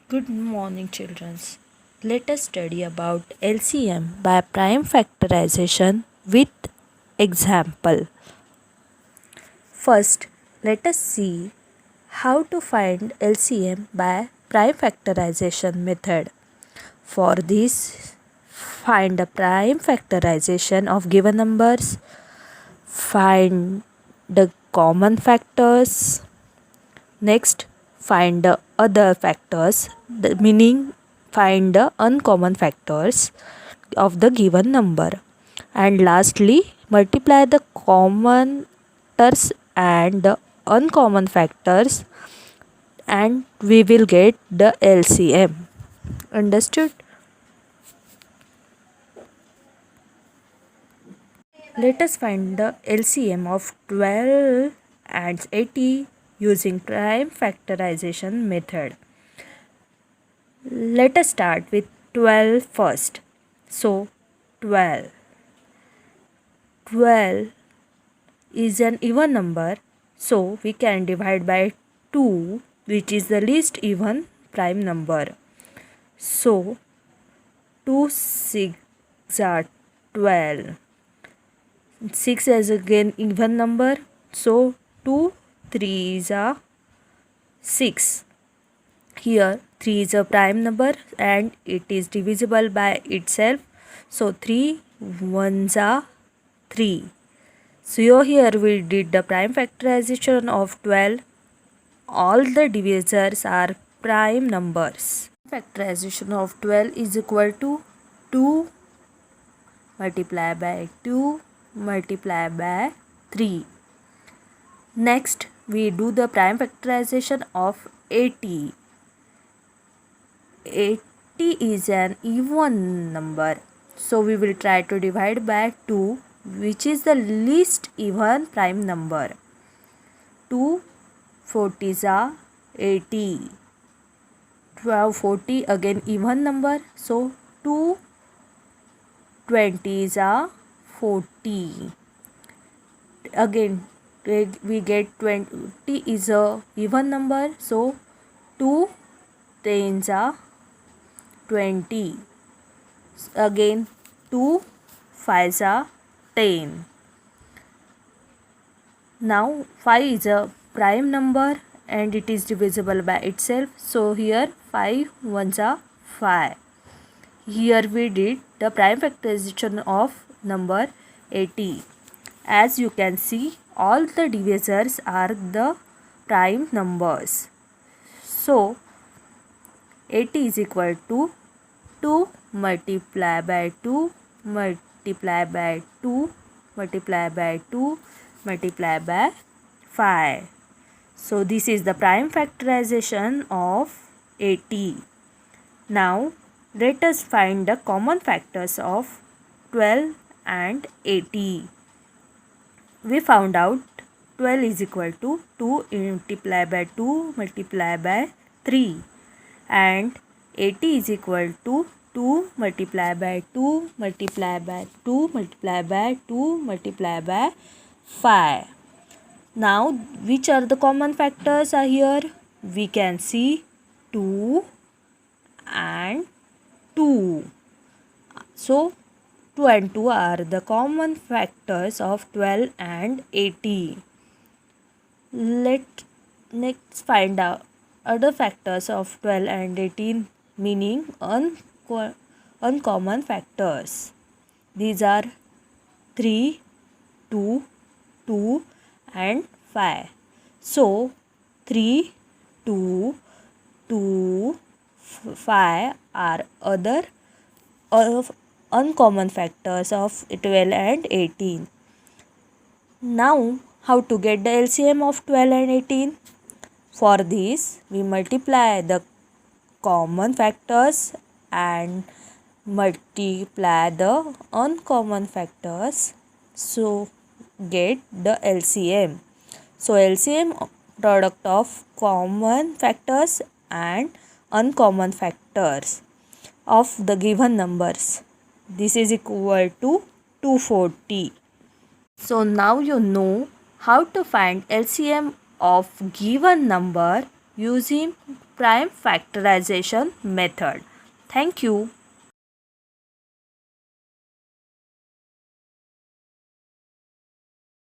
Good morning, children. Let us study about LCM by prime factorization with example. First, let us see how to find LCM by prime factorization method. For this, find the prime factorization of given numbers, find the common factors. Next, find the other factors, meaning find the uncommon factors of the given number. And lastly, multiply the common factors and the uncommon factors and we will get the LCM. Understood? Let us find the LCM of 12 and 80 using prime factorization method. Let us start with 12 first. So 12. 12 is an even number, so we can divide by 2, which is the least even prime number. So 2 6 are 12. 6 is again even number, so 2 3s are 6. Here 3 is a prime number and it is divisible by itself, so 3 1s are 3. So here we did the prime factorization of 12. All the divisors are prime numbers. Factorization of 12 is equal to 2 multiplied by 2 multiplied by 3. Next we do the prime factorization of 80. 80 is an even number, so we will try to divide by 2, which is the least even prime number. 2 40s are 80. 12 40 again even number, so 2 20s are 40. Again we get 20 is a even number, so 2 10s are 20. Again 2 5s are 10. Now 5 is a prime number and it is divisible by itself, so here 5 1s are 5. Here we did the prime factorization of number 80. As you can see, all the divisors are the prime numbers. So 80 is equal to 2 multiplied by 2 multiplied by 2 multiplied by 2 multiplied by 5. So this is the prime factorization of 80. Now let us find the common factors of 12 and 80. We found out 12 is equal to 2 multiplied by 2 multiplied by 3 and 80 is equal to 2 multiplied by 2 multiplied by 2 multiplied by 2 multiplied by 5. Now which are the common factors are here? We can see 2 and 2. So 2 and 2 are the common factors of 12 and 80. Next find out other factors of 12 and 18, meaning uncommon factors. These are 3, 2, 2 and 5. So 3, 2, 2, 5 are other of uncommon factors of 12 and 18. Now how to get the LCM of 12 and 18? For this we multiply the common factors and multiply the uncommon factors, so get the LCM. So LCM product of common factors and uncommon factors of the given numbers. This is equal to 240. So now you know how to find LCM of given number using prime factorization method. Thank you.